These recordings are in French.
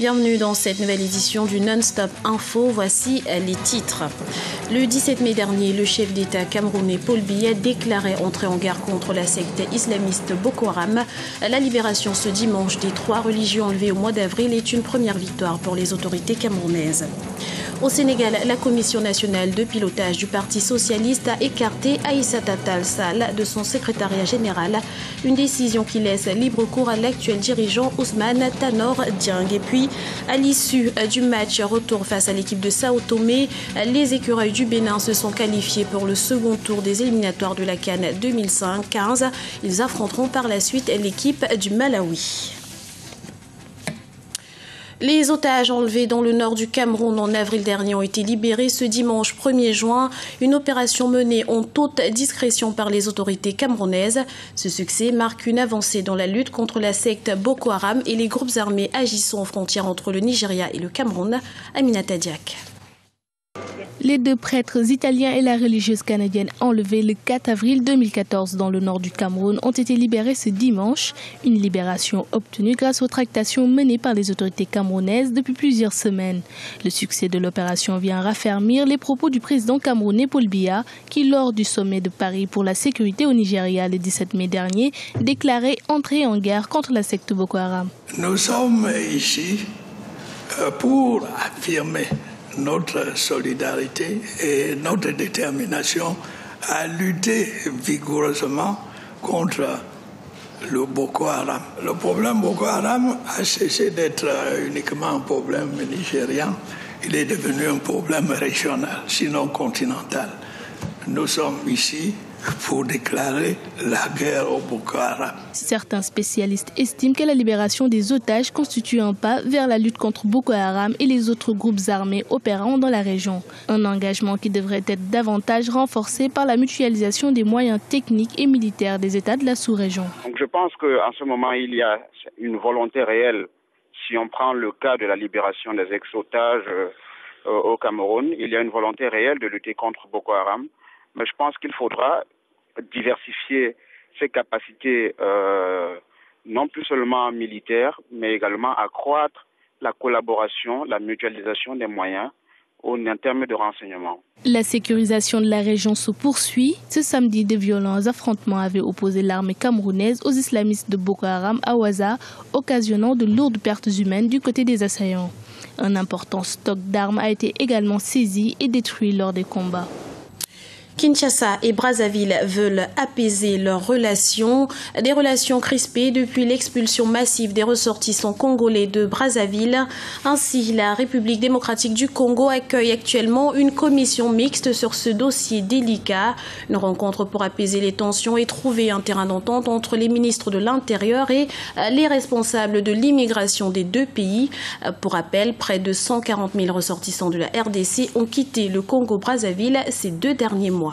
Bienvenue dans cette nouvelle édition du Non-Stop Info. Voici les titres. Le 17 mai dernier, le chef d'État camerounais Paul Biya déclarait entrer en guerre contre la secte islamiste Boko Haram. La libération ce dimanche des 3 religions enlevées au mois d'avril est une première victoire pour les autorités camerounaises. Au Sénégal, la Commission nationale de pilotage du Parti socialiste a écarté Aïssata Tall Sall de son secrétariat général. Une décision qui laisse libre cours à l'actuel dirigeant Ousmane Tanor Dieng. Et puis, à l'issue du match retour face à l'équipe de Sao Tomé, les écureuils du Bénin se sont qualifiés pour le second tour des éliminatoires de la CAN 2015. Ils affronteront par la suite l'équipe du Malawi. Les otages enlevés dans le nord du Cameroun en avril dernier ont été libérés ce dimanche 1er juin. Une opération menée en toute discrétion par les autorités camerounaises. Ce succès marque une avancée dans la lutte contre la secte Boko Haram et les groupes armés agissant aux frontières entre le Nigeria et le Cameroun. Aminata Diak. Les 2 prêtres italiens et la religieuse canadienne enlevés le 4 avril 2014 dans le nord du Cameroun ont été libérés ce dimanche. Une libération obtenue grâce aux tractations menées par les autorités camerounaises depuis plusieurs semaines. Le succès de l'opération vient raffermir les propos du président camerounais Paul Biya qui, lors du sommet de Paris pour la sécurité au Nigeria le 17 mai dernier, déclarait entrer en guerre contre la secte Boko Haram. Nous sommes ici pour affirmer notre solidarité et notre détermination à lutter vigoureusement contre le Boko Haram. Le problème Boko Haram a cessé d'être uniquement un problème nigérian. Il est devenu un problème régional, sinon continental. Nous sommes ici pour déclarer la guerre au Boko Haram. Certains spécialistes estiment que la libération des otages constitue un pas vers la lutte contre Boko Haram et les autres groupes armés opérant dans la région. Un engagement qui devrait être davantage renforcé par la mutualisation des moyens techniques et militaires des États de la sous-région. Donc je pense qu'en ce moment, il y a une volonté réelle. Si on prend le cas de la libération des ex-otages au Cameroun, il y a une volonté réelle de lutter contre Boko Haram. Mais je pense qu'il faudra diversifier ses capacités, non plus seulement militaires, mais également accroître la collaboration, la mutualisation des moyens en termes de renseignement. La sécurisation de la région se poursuit. Ce samedi, de violents affrontements avaient opposé l'armée camerounaise aux islamistes de Boko Haram à Ouaza, occasionnant de lourdes pertes humaines du côté des assaillants. Un important stock d'armes a été également saisi et détruit lors des combats. Kinshasa et Brazzaville veulent apaiser leurs relations. Des relations crispées depuis l'expulsion massive des ressortissants congolais de Brazzaville. Ainsi, la République démocratique du Congo accueille actuellement une commission mixte sur ce dossier délicat. Une rencontre pour apaiser les tensions et trouver un terrain d'entente entre les ministres de l'Intérieur et les responsables de l'immigration des 2 pays. Pour rappel, près de 140 000 ressortissants de la RDC ont quitté le Congo-Brazzaville ces 2 derniers mois.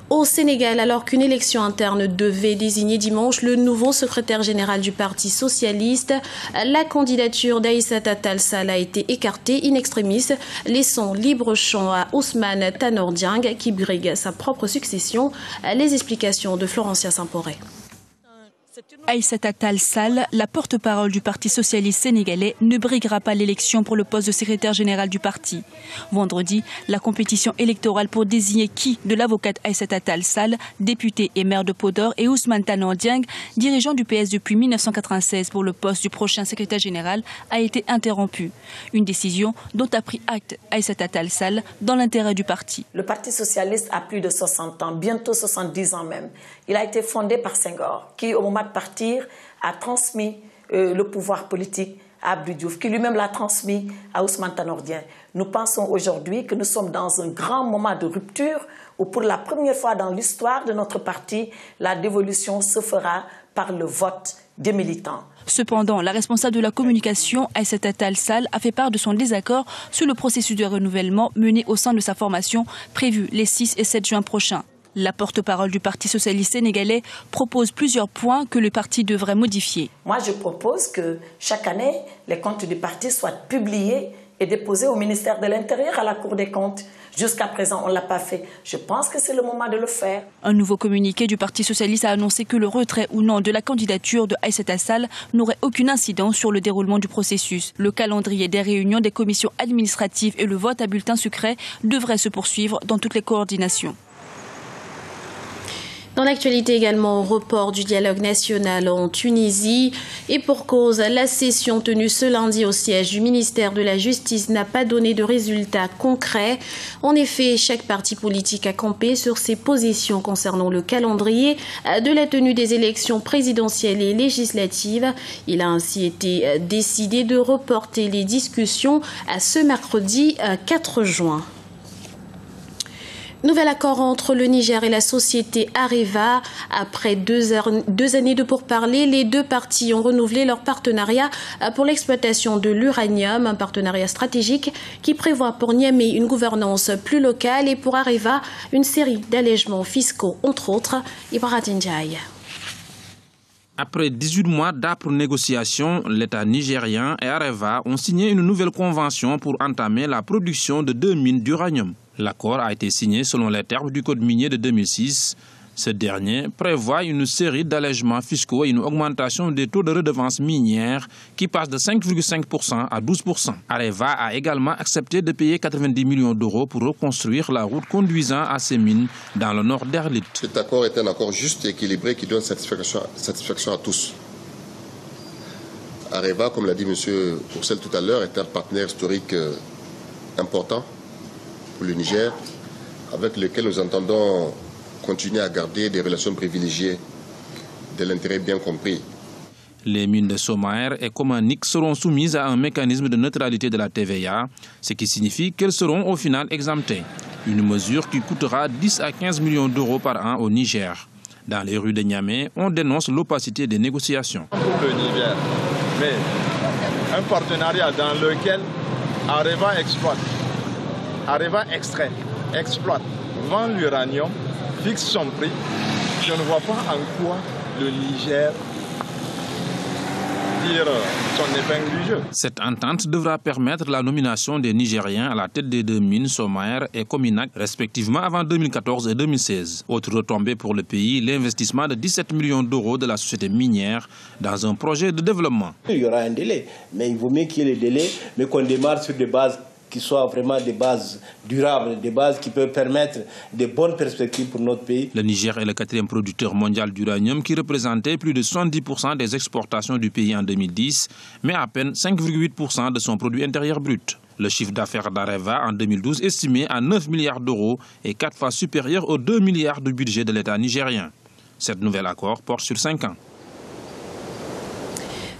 Au Sénégal, alors qu'une élection interne devait désigner dimanche le nouveau secrétaire général du Parti socialiste, la candidature d'Aïssata Tall Sall a été écartée in extremis, laissant libre champ à Ousmane Tanor Dieng qui brigue sa propre succession. Les explications de Florencia Saint-Poré. Aïssata Tall Sall, la porte-parole du Parti socialiste sénégalais, ne briguera pas l'élection pour le poste de secrétaire général du parti. Vendredi, la compétition électorale pour désigner qui de l'avocate Aïssata Tall Sall, députée et maire de Podor, et Ousmane Tanor Dieng, dirigeant du PS depuis 1996 pour le poste du prochain secrétaire général, a été interrompue. Une décision dont a pris acte Aïssata Tall Sall dans l'intérêt du parti. Le Parti socialiste a plus de 60 ans, bientôt 70 ans même. Il a été fondé par Senghor, qui au moment de partir a transmis le pouvoir politique à Abdou Diouf, qui lui-même l'a transmis à Ousmane Tanor Dieng. Nous pensons aujourd'hui que nous sommes dans un grand moment de rupture où pour la première fois dans l'histoire de notre parti, la dévolution se fera par le vote des militants. Cependant, la responsable de la communication, Aïssata Tall Sall, a fait part de son désaccord sur le processus de renouvellement mené au sein de sa formation prévu les 6 et 7 juin prochains. La porte-parole du Parti socialiste sénégalais propose plusieurs points que le parti devrait modifier. Moi, je propose que chaque année, les comptes du parti soient publiés est déposé au ministère de l'Intérieur, à la Cour des comptes. Jusqu'à présent, on ne l'a pas fait. Je pense que c'est le moment de le faire. Un nouveau communiqué du Parti socialiste a annoncé que le retrait ou non de la candidature de Aïssata Sall n'aurait aucune incidence sur le déroulement du processus. Le calendrier des réunions des commissions administratives et le vote à bulletin secret devraient se poursuivre dans toutes les coordinations. Dans l'actualité également, report du dialogue national en Tunisie. Et pour cause, la session tenue ce lundi au siège du ministère de la Justice n'a pas donné de résultats concrets. En effet, chaque parti politique a campé sur ses positions concernant le calendrier de la tenue des élections présidentielles et législatives. Il a ainsi été décidé de reporter les discussions à ce mercredi 4 juin. Nouvel accord entre le Niger et la société Areva. Après deux années de pourparlers, les deux parties ont renouvelé leur partenariat pour l'exploitation de l'uranium, un partenariat stratégique qui prévoit pour Niamey une gouvernance plus locale et pour Areva une série d'allègements fiscaux, entre autres. Ibrahim Ndiaye. Après 18 mois d'âpres négociations, l'État nigérien et Areva ont signé une nouvelle convention pour entamer la production de 2 mines d'uranium. L'accord a été signé selon les termes du Code minier de 2006. Ce dernier prévoit une série d'allègements fiscaux et une augmentation des taux de redevance minière qui passe de 5,5% à 12%. Areva a également accepté de payer 90 millions d'euros pour reconstruire la route conduisant à ces mines dans le nord d'Erlit. Cet accord est un accord juste et équilibré qui donne satisfaction à tous. Areva, comme l'a dit M. Courcel tout à l'heure, est un partenaire historique important pour le Niger, avec lequel nous entendons continuer à garder des relations privilégiées de l'intérêt bien compris. Les mines de Somaer et Komanik seront soumises à un mécanisme de neutralité de la TVA, ce qui signifie qu'elles seront au final exemptées. Une mesure qui coûtera 10 à 15 millions d'euros par an au Niger. Dans les rues de Niamey, on dénonce l'opacité des négociations. Pour le Niger, mais un partenariat dans lequel Areva exploite, Areva extrait, exploite, vend l'uranium, fixe son prix. Je ne vois pas en quoi le Niger tire son épingle du jeu. Cette entente devra permettre la nomination des Nigériens à la tête des deux mines Somaer et Kominak, respectivement avant 2014 et 2016. Autre retombée pour le pays, l'investissement de 17 millions d'euros de la société minière dans un projet de développement. Il y aura un délai, mais il vaut mieux qu'il y ait le délai, mais qu'on démarre sur des bases qui soient vraiment des bases durables, des bases qui peuvent permettre de bonnes perspectives pour notre pays. Le Niger est le 4e producteur mondial d'uranium qui représentait plus de 70% des exportations du pays en 2010, mais à peine 5,8% de son produit intérieur brut. Le chiffre d'affaires d'Areva en 2012 estimé à 9 milliards d'euros est 4 fois supérieur aux 2 milliards de budget de l'État nigérien. Cet nouvel accord porte sur 5 ans.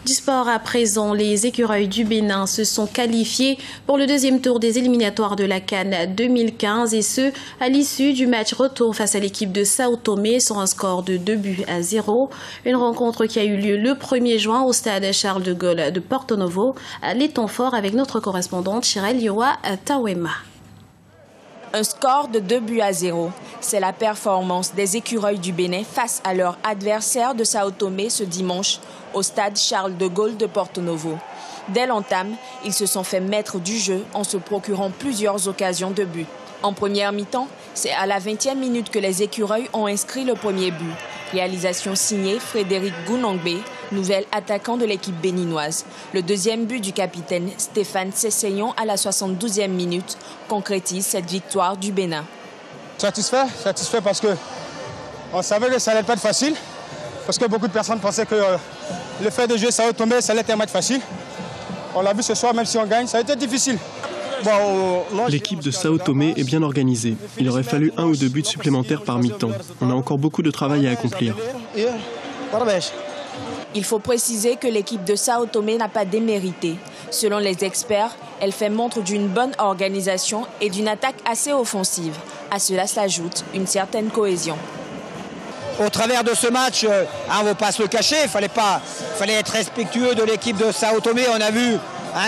Du sport à présent, les écureuils du Bénin se sont qualifiés pour le deuxième tour des éliminatoires de la CAN 2015 et ce, à l'issue du match retour face à l'équipe de Sao Tomé sur un score de 2-0. Une rencontre qui a eu lieu le 1er juin au stade Charles de Gaulle de Porto Novo. Les temps forts avec notre correspondante Chirel Yoa Tawema. Un score de 2-0. C'est la performance des écureuils du Bénin face à leur adversaire de Sao Tomé ce dimanche au stade Charles de Gaulle de Porto Novo. Dès l'entame, ils se sont fait maître du jeu en se procurant plusieurs occasions de but. En première mi-temps, c'est à la 20e minute que les écureuils ont inscrit le premier but. Réalisation signée Frédéric Gounangbe, nouvel attaquant de l'équipe béninoise. Le deuxième but du capitaine Stéphane Sesseyon à la 72e minute concrétise cette victoire du Bénin. Satisfait parce qu'on savait que ça allait pas être facile. Parce que beaucoup de personnes pensaient que le fait de jouer Sao Tomé, ça allait être un match facile. On l'a vu ce soir, même si on gagne, ça a été difficile. L'équipe de Sao Tomé est bien organisée. Il aurait fallu 1 ou 2 buts supplémentaires par mi-temps. On a encore beaucoup de travail à accomplir. Il faut préciser que l'équipe de Sao Tomé n'a pas démérité. Selon les experts, elle fait montre d'une bonne organisation et d'une attaque assez offensive. À cela s'ajoute une certaine cohésion. Au travers de ce match, on ne va pas se le cacher, il fallait être respectueux de l'équipe de Sao Tomé. On a vu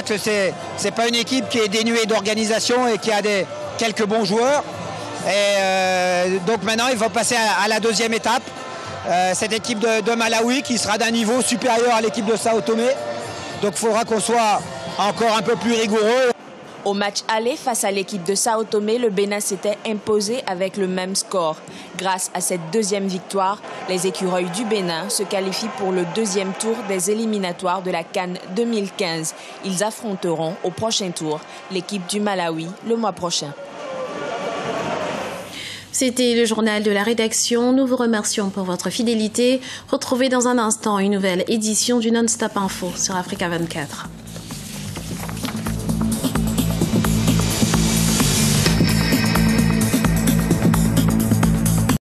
que c'est pas une équipe qui est dénuée d'organisation et qui a quelques bons joueurs. Et donc maintenant, il va passer à la deuxième étape. Cette équipe de Malawi qui sera d'un niveau supérieur à l'équipe de Sao Tomé. Donc il faudra qu'on soit encore un peu plus rigoureux. Au match aller face à l'équipe de Sao Tomé, le Bénin s'était imposé avec le même score. Grâce à cette deuxième victoire, les écureuils du Bénin se qualifient pour le deuxième tour des éliminatoires de la CAN 2015. Ils affronteront au prochain tour l'équipe du Malawi le mois prochain. C'était le journal de la rédaction. Nous vous remercions pour votre fidélité. Retrouvez dans un instant une nouvelle édition du Non-Stop Info sur Africa 24.